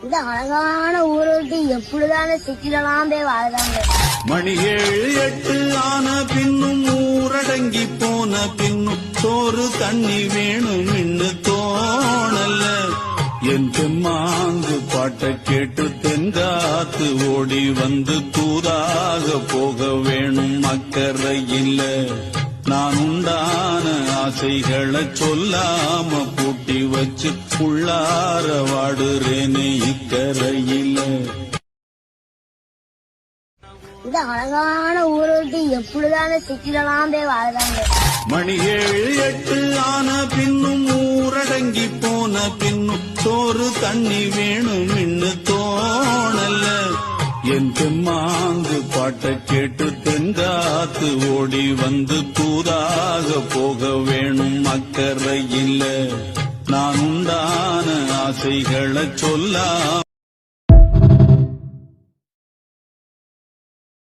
இந்த அழகான ஊரை விட்டு எப்படிதானே சிக்கிலாம் போய் வாழ்றாங்க. மணி 7 8 ஆன பின்னும் ஊரடங்கி போன பின்னும் சோறு தண்ணி வேணும் இன்னு தோணல. என் தெம்மாங்கு பாட்டை கேட்டு தென்காத்து ஓடி வந்து தூதாக போக வேணும் அக்கறையில்ல. நான் உண்டான ஆசைகளை சொல்லாம பூட்டி வச்சு உள்ளார வாடுறேனே இக்கரையில. இந்த அழகான ஊரை விட்டு எப்படிதானே சிக்கிலாம் போய் வாழ்றாங்க. மணி 7 8 ஆன பின்னும் ஊரடங்கி போன பின்னும் சோறு தண்ணி வேணும் இன்னு தோணல. என் தெம்மாங்கு பாட்டை கேட்டு தென்காத்து ஓடி வந்து தூதாக போக வேணும் அக்கறையில்ல. நான் உண்டான ஆசைகளை சொல்லாம்